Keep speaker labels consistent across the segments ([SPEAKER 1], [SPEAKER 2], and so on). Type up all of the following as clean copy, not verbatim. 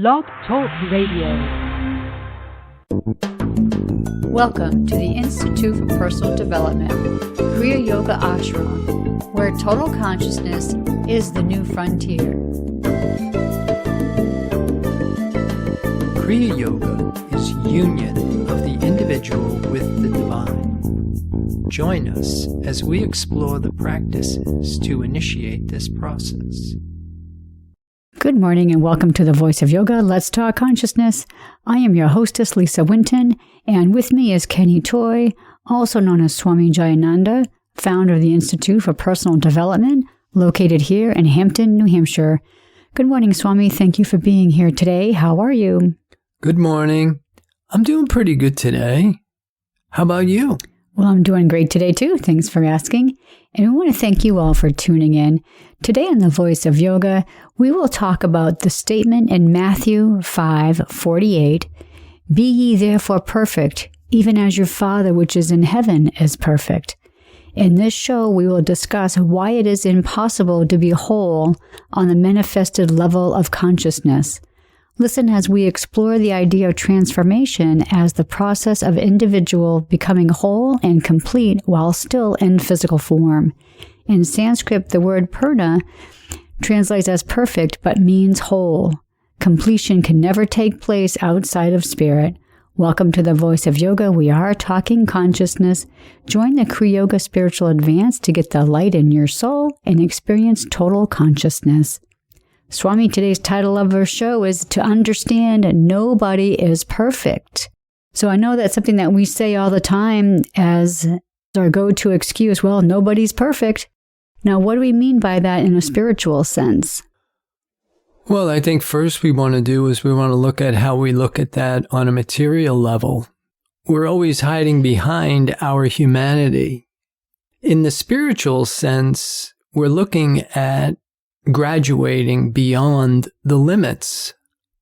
[SPEAKER 1] Blog Talk Radio.
[SPEAKER 2] Welcome to the Institute for Personal Development, Kriya Yoga Ashram, where total consciousness is the new frontier.
[SPEAKER 3] Kriya Yoga is union of the individual with the divine. Join us as we explore the practices to initiate this process.
[SPEAKER 2] Good morning and welcome to the Voice of Yoga. Let's talk consciousness. I am your hostess, Lisa Winton, and with me is Kenny Toy, also known as Swami Jayananda, founder of the Institute for Personal Development, located here in Hampton, New Hampshire. Good morning, Swami. Thank you for being here today. How are you?
[SPEAKER 3] Good morning. I'm doing pretty good today. How about you?
[SPEAKER 2] Well, I'm doing great today, too. Thanks for asking. And we want to thank you all for tuning in. Today on The Voice of Yoga, we will talk about the statement in Matthew 5:48, "Be ye therefore perfect, even as your Father which is in heaven is perfect." In this show, we will discuss why it is impossible to be whole on the manifested level of consciousness. Listen as we explore the idea of transformation as the process of individual becoming whole and complete while still in physical form. In Sanskrit, the word purna translates as perfect but means whole. Completion can never take place outside of spirit. Welcome to the Voice of Yoga. We are talking consciousness. Join the Kriya Yoga Spiritual Advance to get the light in your soul and experience total consciousness. Swami, today's title of our show is To Understand Nobody is Perfect. So I know that's something that we say all the time as our go-to excuse. Well, nobody's perfect. Now, what do we mean by that in a spiritual sense?
[SPEAKER 3] Well, I think first we want to look at how we look at that on a material level. We're always hiding behind our humanity. In the spiritual sense, we're looking at graduating beyond the limits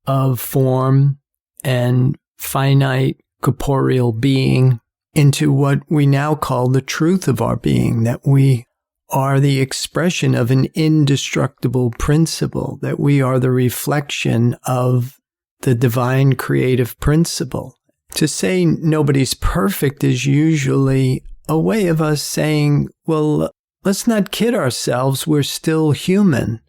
[SPEAKER 3] of form and finite corporeal being into what we now call the truth of our being, that we are the expression of an indestructible principle, that we are the reflection of the divine creative principle. To say nobody's perfect is usually a way of us saying, well, let's not kid ourselves, we're still human.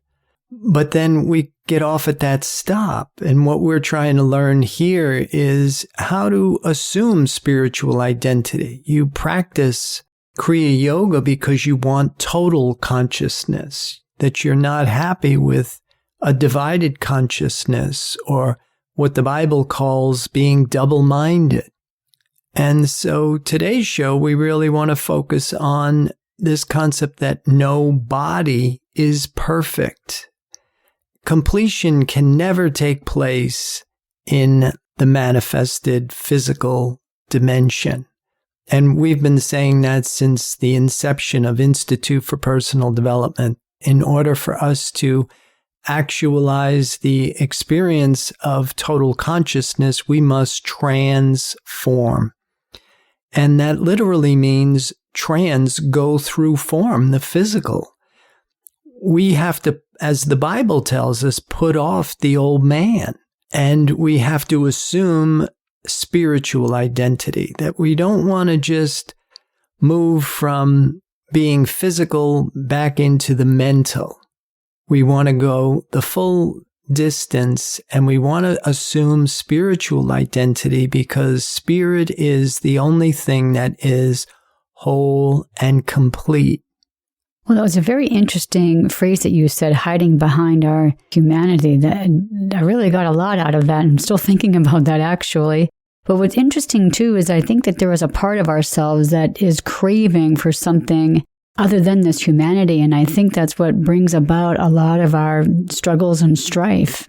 [SPEAKER 3] But then we get off at that stop. And what we're trying to learn here is how to assume spiritual identity. You practice Kriya Yoga because you want total consciousness, that you're not happy with a divided consciousness or what the Bible calls being double-minded. And so today's show, we really want to focus on this concept that no body is perfect. Completion can never take place in the manifested physical dimension. And we've been saying that since the inception of Institute for Personal Development. In order for us to actualize the experience of total consciousness, we must transform. And that literally means go through form, the physical. We have to, as the Bible tells us, put off the old man. And we have to assume spiritual identity, that we don't want to just move from being physical back into the mental. We want to go the full distance, and we want to assume spiritual identity because spirit is the only thing that is whole and complete.
[SPEAKER 2] Well, that was a very interesting phrase that you said, hiding behind our humanity. That I really got a lot out of that. I'm still thinking about that, actually. But what's interesting, too, is I think that there is a part of ourselves that is craving for something other than this humanity. And I think that's what brings about a lot of our struggles and strife.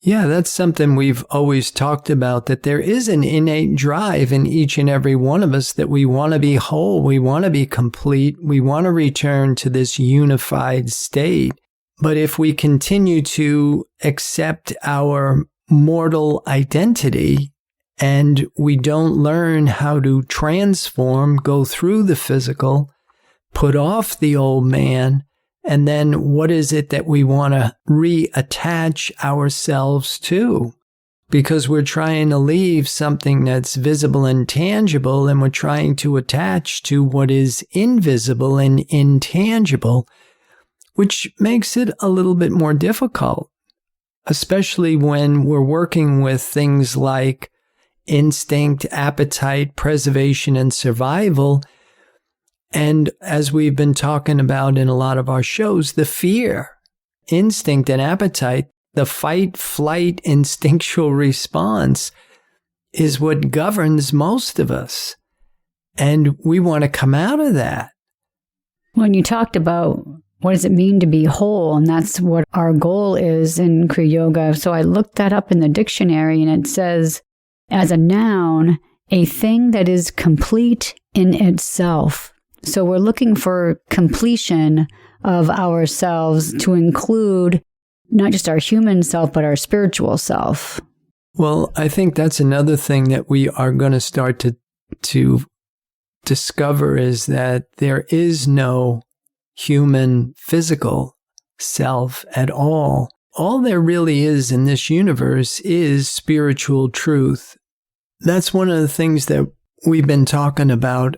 [SPEAKER 3] Yeah, that's something we've always talked about, that there is an innate drive in each and every one of us that we want to be whole, we want to be complete, we want to return to this unified state. But if we continue to accept our mortal identity and we don't learn how to transform, go through the physical, put off the old man, And then what is it that we want to reattach ourselves to? Because we're trying to leave something that's visible and tangible, and we're trying to attach to what is invisible and intangible, which makes it a little bit more difficult, especially when we're working with things like instinct, appetite, preservation, and survival. And as we've been talking about in a lot of our shows, the fear, instinct, and appetite, the fight-flight instinctual response is what governs most of us. And we want to come out of that.
[SPEAKER 2] When you talked about what does it mean to be whole, and that's what our goal is in Kriya Yoga. So I looked that up in the dictionary, and it says, as a noun, a thing that is complete in itself. So we're looking for completion of ourselves to include not just our human self, but our spiritual self.
[SPEAKER 3] Well, I think that's another thing that we are going to start to discover is that there is no human physical self at all. All there really is in this universe is spiritual truth. That's one of the things that we've been talking about.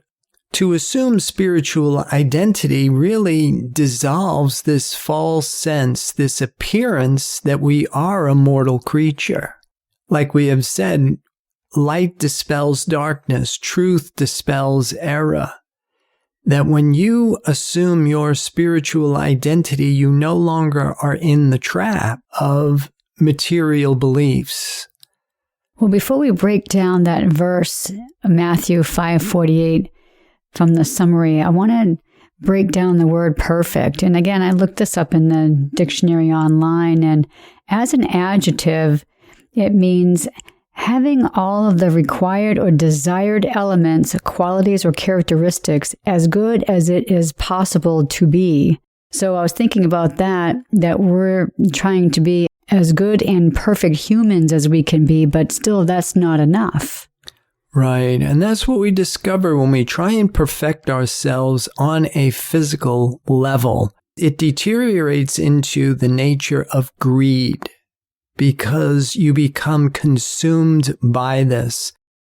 [SPEAKER 3] To assume spiritual identity really dissolves this false sense, this appearance that we are a mortal creature. Like we have said, light dispels darkness, truth dispels error. That when you assume your spiritual identity, you no longer are in the trap of material beliefs.
[SPEAKER 2] Well, before we break down that verse, Matthew 5:48, from the summary, I want to break down the word perfect. And again, I looked this up in the dictionary online, and as an adjective, it means having all of the required or desired elements, qualities, or characteristics as good as it is possible to be. So I was thinking about that we're trying to be as good and perfect humans as we can be, but still that's not enough.
[SPEAKER 3] Right, and that's what we discover when we try and perfect ourselves on a physical level. It deteriorates into the nature of greed because you become consumed by this.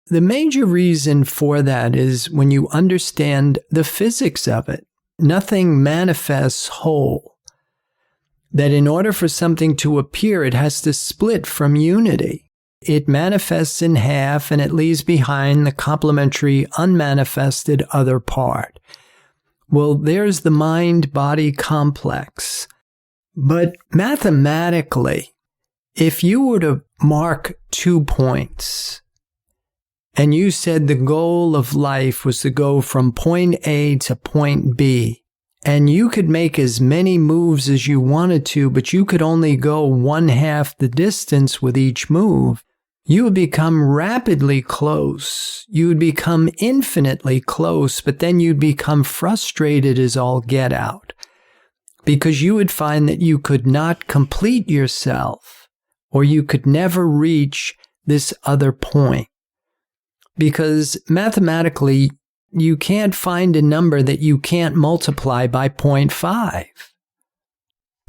[SPEAKER 3] The major reason for that is when you understand the physics of it. Nothing manifests whole. That in order for something to appear, it has to split from unity. It manifests in half and it leaves behind the complementary, unmanifested other part. Well, there's the mind-body complex. But mathematically, if you were to mark 2 points, and you said the goal of life was to go from point A to point B, and you could make as many moves as you wanted to, but you could only go 1/2 the distance with each move, you would become rapidly close. You would become infinitely close, but then you'd become frustrated as all get out because you would find that you could not complete yourself or you could never reach this other point because mathematically you can't find a number that you can't multiply by 0.5.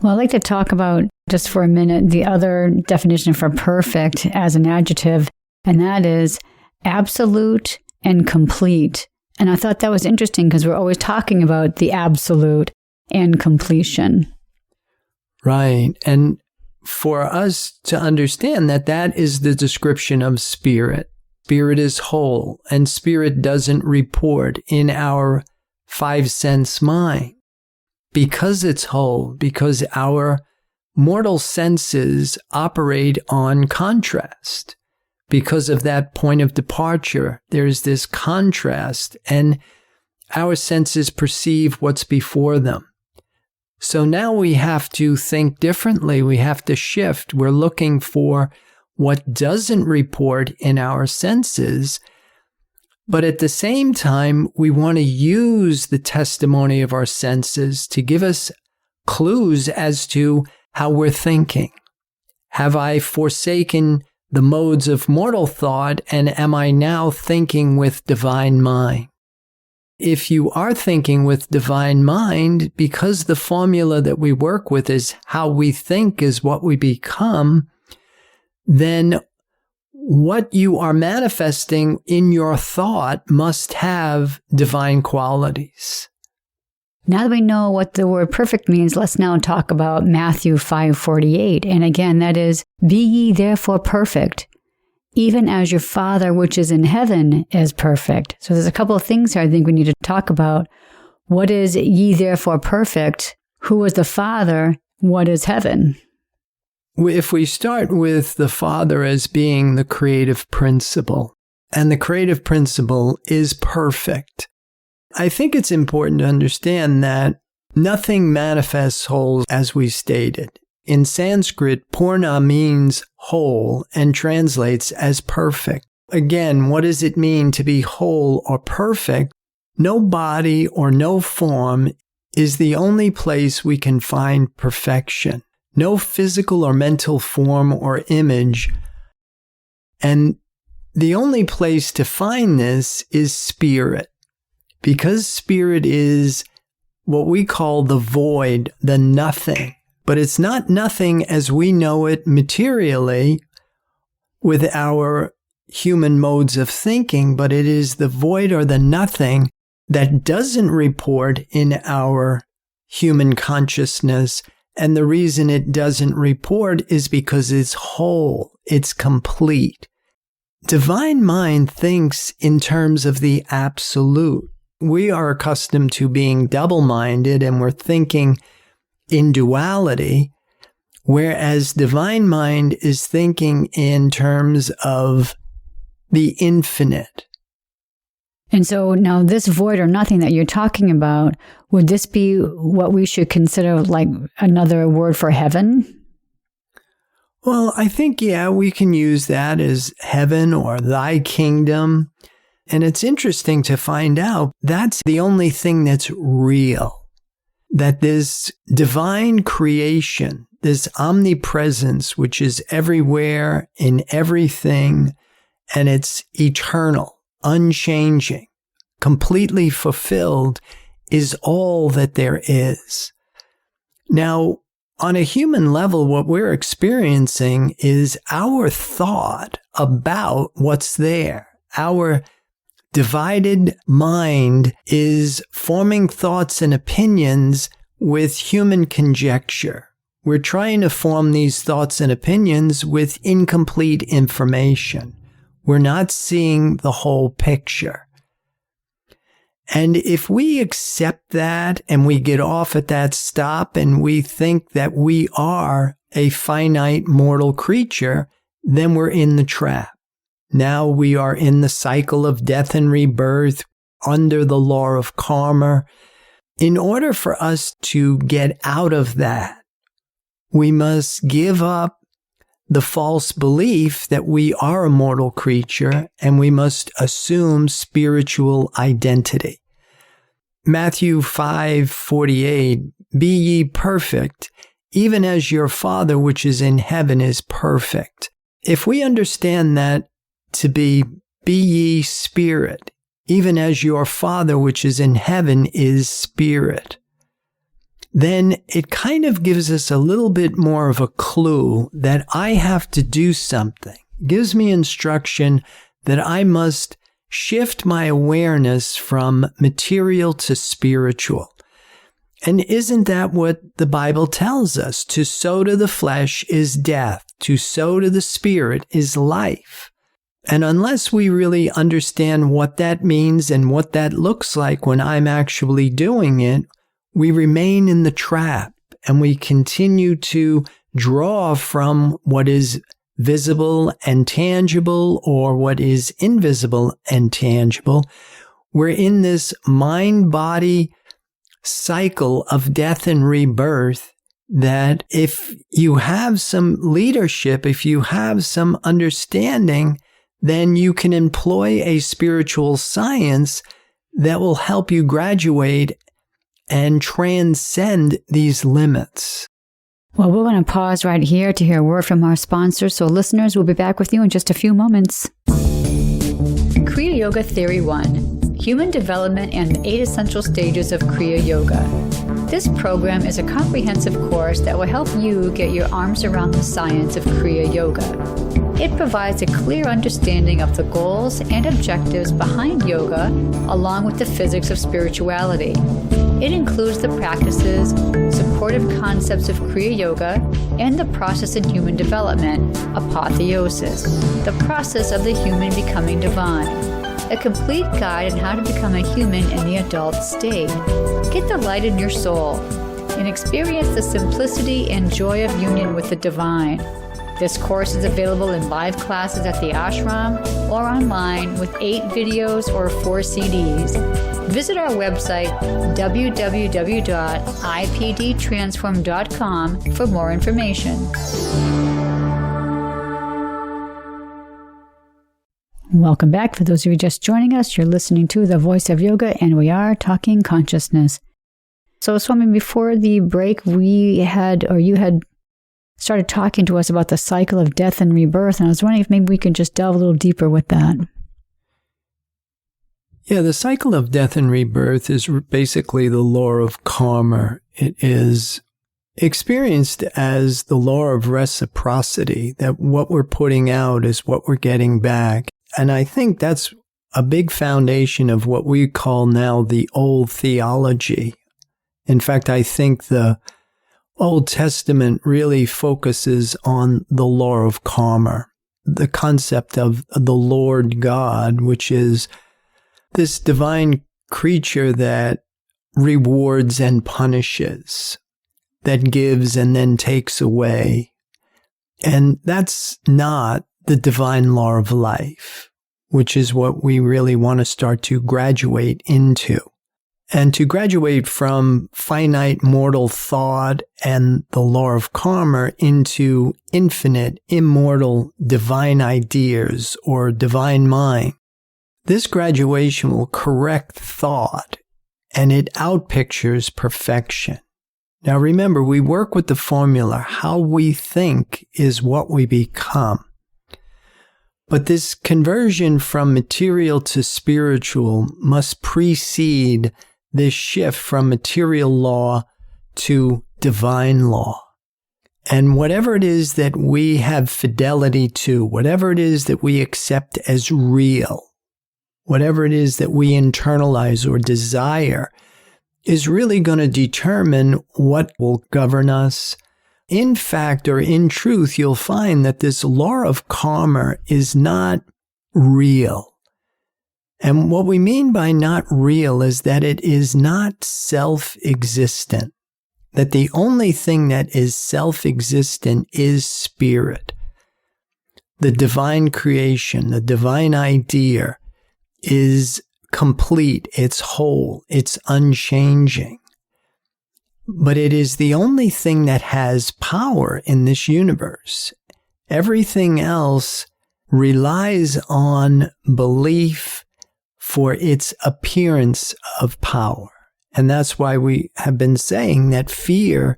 [SPEAKER 2] Well, I'd like to talk about, just for a minute, the other definition for perfect as an adjective, and that is absolute and complete. And I thought that was interesting because we're always talking about the absolute and completion.
[SPEAKER 3] Right. And for us to understand that that is the description of spirit. Spirit is whole, and spirit doesn't report in our 5 sense mind. Because it's whole, because our mortal senses operate on contrast. Because of that point of departure, there's this contrast, and our senses perceive what's before them. So now we have to think differently. We have to shift. We're looking for what doesn't report in our senses. But at the same time, we want to use the testimony of our senses to give us clues as to how we're thinking. Have I forsaken the modes of mortal thought, and am I now thinking with divine mind? If you are thinking with divine mind, because the formula that we work with is how we think is what we become, then what you are manifesting in your thought must have divine qualities.
[SPEAKER 2] Now that we know what the word perfect means, let's now talk about Matthew 5:48. And again, that is, be ye therefore perfect, even as your Father which is in heaven is perfect. So there's a couple of things here I think we need to talk about. What is ye therefore perfect? Who is the Father? What is heaven?
[SPEAKER 3] If we start with the Father as being the creative principle, and the creative principle is perfect, I think it's important to understand that nothing manifests whole, as we stated. In Sanskrit, purna means whole and translates as perfect. Again, what does it mean to be whole or perfect? No body or no form is the only place we can find perfection. No physical or mental form or image. And the only place to find this is spirit. Because spirit is what we call the void, the nothing. But it's not nothing as we know it materially with our human modes of thinking, but it is the void or the nothing that doesn't report in our human consciousness. And the reason it doesn't report is because it's whole, it's complete. Divine mind thinks in terms of the absolute. We are accustomed to being double-minded and we're thinking in duality, whereas divine mind is thinking in terms of the infinite.
[SPEAKER 2] And so now this void or nothing that you're talking about, would this be what we should consider like another word for heaven?
[SPEAKER 3] Well, I think, yeah, we can use that as heaven or thy kingdom. And it's interesting to find out that's the only thing that's real. That this divine creation, this omnipresence, which is everywhere in everything, and it's eternal, unchanging, completely fulfilled, is all that there is. Now, on a human level, what we're experiencing is our thought about what's there. Our divided mind is forming thoughts and opinions with human conjecture. We're trying to form these thoughts and opinions with incomplete information. We're not seeing the whole picture. And if we accept that and we get off at that stop and we think that we are a finite mortal creature, then we're in the trap. Now we are in the cycle of death and rebirth under the law of karma. In order for us to get out of that, we must give up the false belief that we are a mortal creature and we must assume spiritual identity. Matthew 5:48, be ye perfect, even as your Father which is in heaven is perfect. If we understand that to be ye spirit, even as your Father which is in heaven is spirit, then it kind of gives us a little bit more of a clue that I have to do something. It gives me instruction that I must shift my awareness from material to spiritual. And isn't that what the Bible tells us? To sow to the flesh is death. To sow to the spirit is life. And unless we really understand what that means and what that looks like when I'm actually doing it, we remain in the trap and we continue to draw from what is visible and tangible or what is invisible and tangible. We're in this mind-body cycle of death and rebirth that if you have some leadership, if you have some understanding, then you can employ a spiritual science that will help you graduate and transcend these limits.
[SPEAKER 2] Well, we're going to pause right here to hear a word from our sponsors. So listeners, we'll be back with you in just a few moments. Kriya Yoga Theory 1. Human Development and the 8 Essential Stages of Kriya Yoga. This program is a comprehensive course that will help you get your arms around the science of Kriya Yoga. It provides a clear understanding of the goals and objectives behind yoga, along with the physics of spirituality. It includes the practices, supportive concepts of Kriya Yoga, and the process in human development, apotheosis, the process of the human becoming divine. A complete guide on how to become a human in the adult state. Get the light in your soul and experience the simplicity and joy of union with the divine. This course is available in live classes at the ashram or online with 8 videos or 4 CDs. Visit our website, www.ipdtransform.com, for more information. Welcome back. For those of you just joining us, you're listening to The Voice of Yoga, and we are talking consciousness. So, Swami, before the break, you had started talking to us about the cycle of death and rebirth, and I was wondering if maybe we could just delve a little deeper with that.
[SPEAKER 3] Yeah, the cycle of death and rebirth is basically the law of karma. It is experienced as the law of reciprocity, that what we're putting out is what we're getting back. And I think that's a big foundation of what we call now the old theology. In fact, I think the Old Testament really focuses on the law of karma, the concept of the Lord God, which is this divine creature that rewards and punishes, that gives and then takes away. And that's not the divine law of life, which is what we really want to start to graduate into. And to graduate from finite mortal thought and the law of karma into infinite, immortal, divine ideas or divine mind. This graduation will correct thought, and it outpictures perfection. Now remember, we work with the formula, how we think is what we become. But this conversion from material to spiritual must precede this shift from material law to divine law. And whatever it is that we have fidelity to, whatever it is that we accept as real, whatever it is that we internalize or desire, is really going to determine what will govern us. In fact, or in truth, you'll find that this law of karma is not real. And what we mean by not real is that it is not self-existent. That the only thing that is self-existent is spirit. The divine creation, the divine idea is complete, it's whole, it's unchanging. But it is the only thing that has power in this universe. Everything else relies on belief for its appearance of power. And that's why we have been saying that fear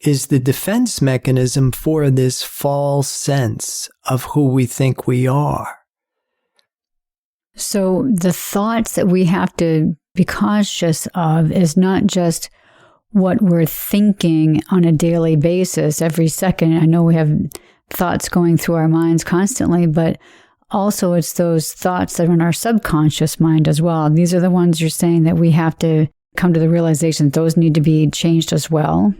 [SPEAKER 3] is the defense mechanism for this false sense of who we think we are.
[SPEAKER 2] So the thoughts that we have to be conscious of is not just what we're thinking on a daily basis every second. I know we have thoughts going through our minds constantly, but also it's those thoughts that are in our subconscious mind as well. These are the ones you're saying that we have to come to the realization that those need to be changed as well.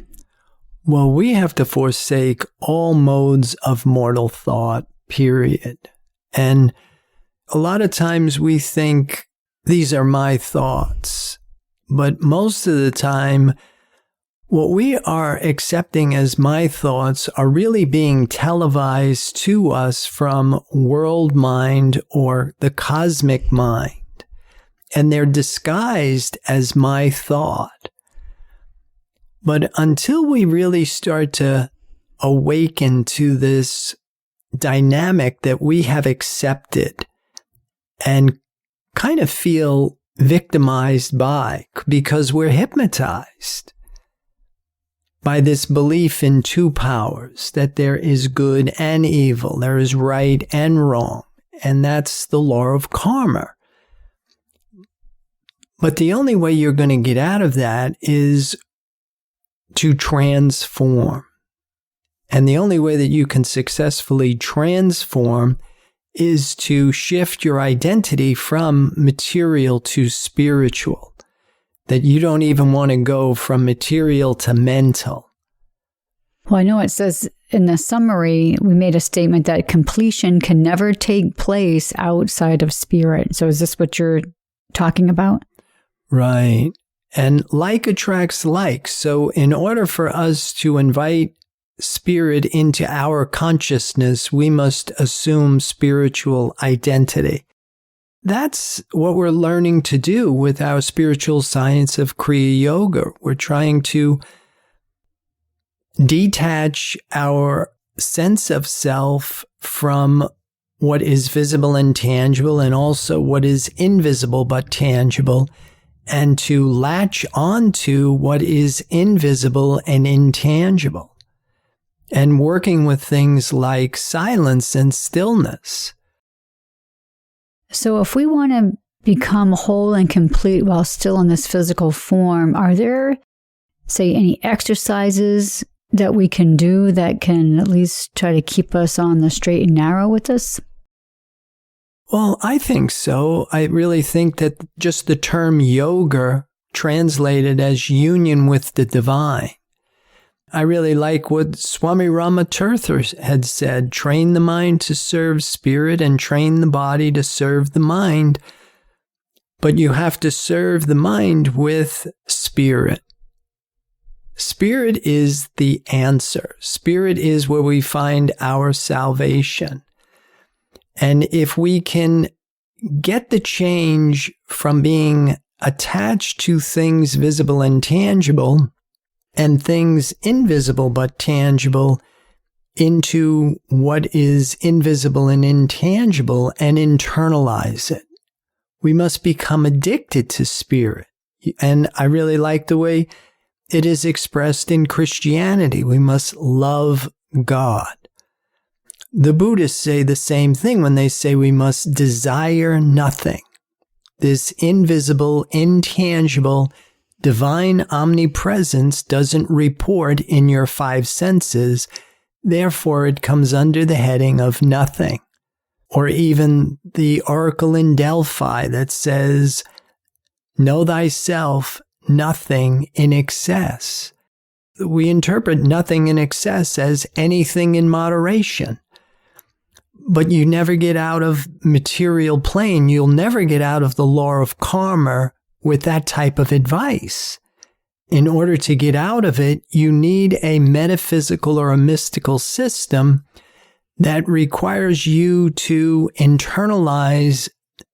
[SPEAKER 3] Well, we have to forsake all modes of mortal thought, period. And a lot of times we think these are my thoughts, but most of the time what we are accepting as my thoughts are really being televised to us from world mind or the cosmic mind. And they're disguised as my thought. But until we really start to awaken to this dynamic that we have accepted and kind of feel victimized by, because we're hypnotized by this belief in two powers, that there is good and evil, there is right and wrong, and that's the law of karma. But the only way you're going to get out of that is to transform. And the only way that you can successfully transform is to shift your identity from material to spiritual. That you don't even want to go from material to mental.
[SPEAKER 2] Well, I know it says in the summary, we made a statement that completion can never take place outside of spirit. So is this what you're talking about?
[SPEAKER 3] Right. And like attracts like. So in order for us to invite spirit into our consciousness, we must assume spiritual identity. That's what we're learning to do with our spiritual science of Kriya Yoga. We're trying to detach our sense of self from what is visible and tangible, and also what is invisible but tangible, and to latch onto what is invisible and intangible, and working with things like silence and stillness.
[SPEAKER 2] So if we want to become whole and complete while still in this physical form, are there, say, any exercises that we can do that can at least try to keep us on the straight and narrow with this?
[SPEAKER 3] Well, I think so. I really think that just the term yoga, translated as union with the divine. I really like what Swami Ramatirtha had said, train the mind to serve spirit and train the body to serve the mind. But you have to serve the mind with spirit. Spirit is the answer. Spirit is where we find our salvation. And if we can get the change from being attached to things visible and tangible and things invisible but tangible into what is invisible and intangible and internalize it, we must become addicted to spirit. And I really like the way it is expressed in Christianity. We must love God. The Buddhists say the same thing when they say we must desire nothing. This invisible, intangible, divine omnipresence doesn't report in your five senses, therefore it comes under the heading of nothing. Or even the oracle in Delphi that says, know thyself, nothing in excess. We interpret nothing in excess as anything in moderation. But you never get out of material plane. You'll never get out of the law of karma with that type of advice. In order to get out of it, you need a metaphysical or a mystical system that requires you to internalize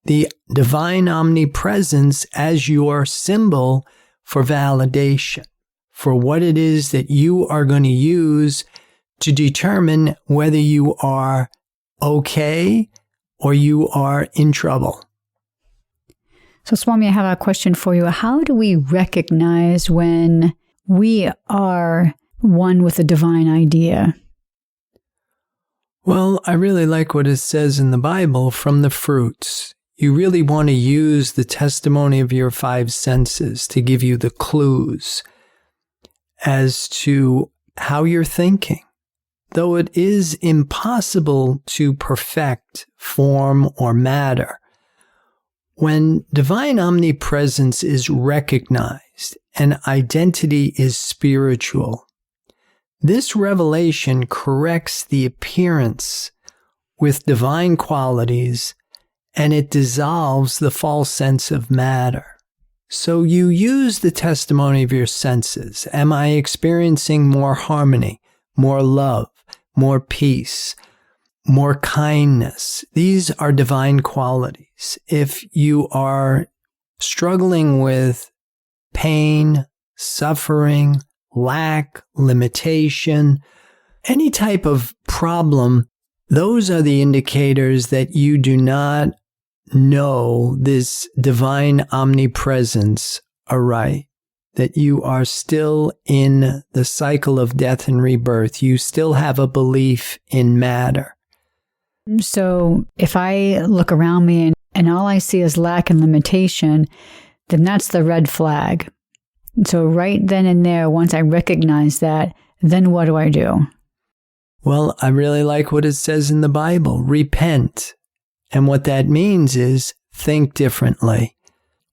[SPEAKER 3] the divine omnipresence as your symbol for validation, for what it is that you are going to use to determine whether you are okay or you are in trouble.
[SPEAKER 2] So, Swami, I have a question for you. How do we recognize when we are one with a divine idea?
[SPEAKER 3] Well, I really like what it says in the Bible, from the fruits. You really want to use the testimony of your five senses to give you the clues as to how you're thinking. Though it is impossible to perfect form or matter, when divine omnipresence is recognized and identity is spiritual, this revelation corrects the appearance with divine qualities, and it dissolves the false sense of matter. So you use the testimony of your senses. Am I experiencing more harmony, more love, more peace, more kindness? These are divine qualities. If you are struggling with pain, suffering, lack, limitation, any type of problem, those are the indicators that you do not know this divine omnipresence aright, that you are still in the cycle of death and rebirth. You still have a belief in matter.
[SPEAKER 2] So if I look around me and all I see is lack and limitation, then that's the red flag. So right then and there, once I recognize that, then what do I do?
[SPEAKER 3] Well, I really like what it says in the Bible, repent. And what that means is think differently.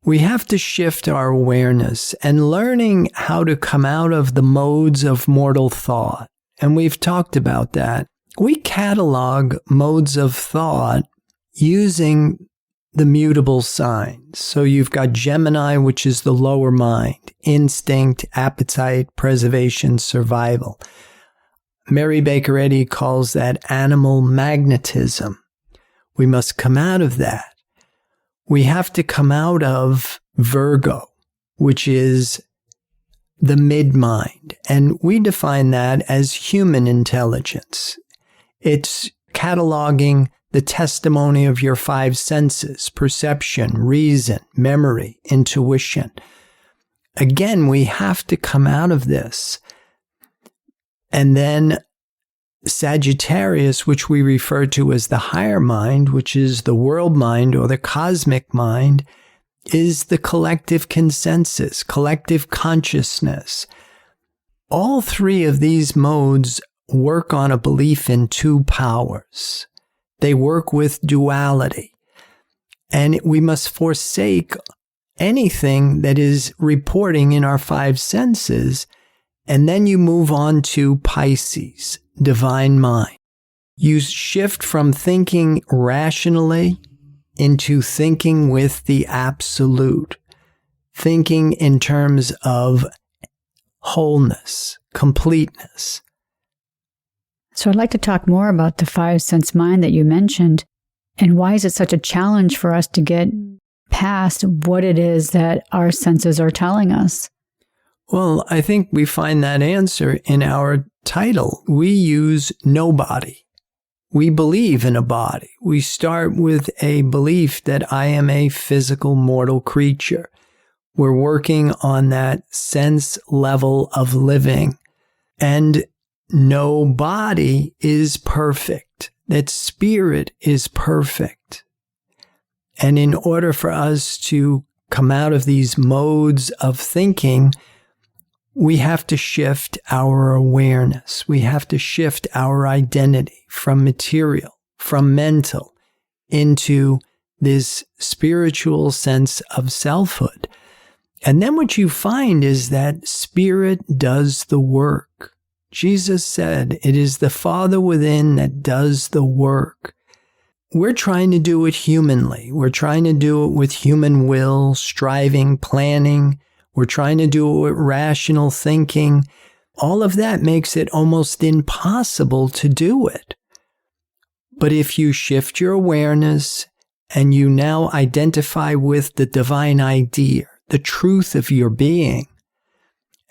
[SPEAKER 3] We have to shift our awareness and learning how to come out of the modes of mortal thought. And we've talked about that. We catalog modes of thought using the mutable signs. So you've got Gemini, which is the lower mind, instinct, appetite, preservation, survival. Mary Baker Eddy calls that animal magnetism. We must come out of that. We have to come out of Virgo, which is the mid-mind. And we define that as human intelligence. It's cataloging the testimony of your five senses: perception, reason, memory, intuition. Again, we have to come out of this. And then Sagittarius, which we refer to as the higher mind, which is the world mind or the cosmic mind, is the collective consensus, collective consciousness. All three of these modes work on a belief in two powers. They work with duality. And we must forsake anything that is reporting in our five senses. And then you move on to Pisces, divine mind. You shift from thinking rationally into thinking with the absolute, thinking in terms of wholeness, completeness.
[SPEAKER 2] So I'd like to talk more about the five sense mind that you mentioned, and why is it such a challenge for us to get past what it is that our senses are telling us?
[SPEAKER 3] Well, I think we find that answer in our title. We use no body. We believe in a body. We start with a belief that I am a physical mortal creature. We're working on that sense level of living. And no body is perfect. That spirit is perfect. And in order for us to come out of these modes of thinking, we have to shift our awareness. We have to shift our identity from material, from mental, into this spiritual sense of selfhood. And then what you find is that spirit does the work. Jesus said, it is the Father within that does the work. We're trying to do it humanly. We're trying to do it with human will, striving, planning. We're trying to do it with rational thinking. All of that makes it almost impossible to do it. But if you shift your awareness and you now identify with the divine idea, the truth of your being,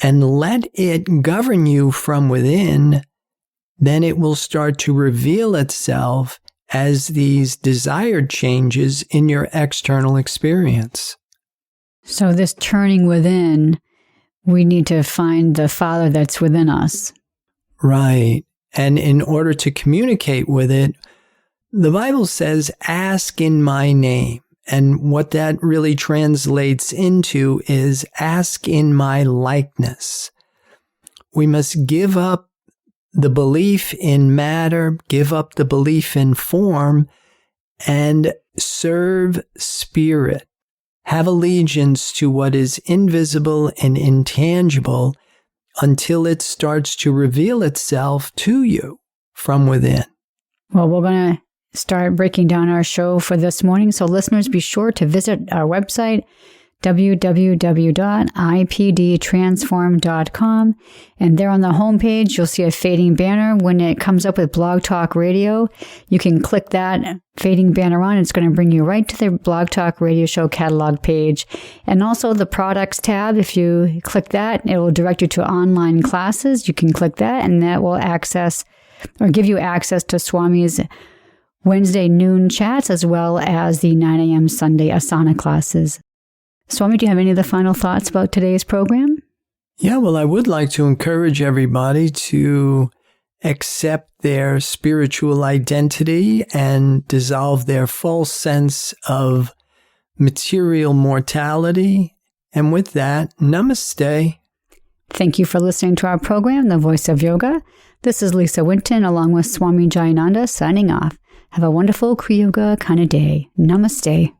[SPEAKER 3] and let it govern you from within, then it will start to reveal itself as these desired changes in your external experience.
[SPEAKER 2] So this turning within, we need to find the Father that's within us.
[SPEAKER 3] Right. And in order to communicate with it, the Bible says, ask in my name. And what that really translates into is ask in my likeness. We must give up the belief in matter, give up the belief in form, and serve spirit. Have allegiance to what is invisible and intangible until it starts to reveal itself to you from within.
[SPEAKER 2] Well, we're going to start breaking down our show for this morning. So listeners, be sure to visit our website, www.ipdtransform.com. And there on the homepage, you'll see a fading banner. When it comes up with Blog Talk Radio, you can click that fading banner on. It's going to bring you right to the Blog Talk Radio Show catalog page. And also the products tab, if you click that, it will direct you to online classes. You can click that, and that will access or give you access to Swami's Wednesday noon chats, as well as the 9 a.m. Sunday asana classes. Swami, do you have any of the final thoughts about today's program?
[SPEAKER 3] Yeah, well, I would like to encourage everybody to accept their spiritual identity and dissolve their false sense of material mortality And with that, namaste.
[SPEAKER 2] Thank you for listening to our program, The Voice of Yoga. This is Lisa Winton along with Swami Jayananda signing off. Have a wonderful Kriya Yoga kind of day. Namaste.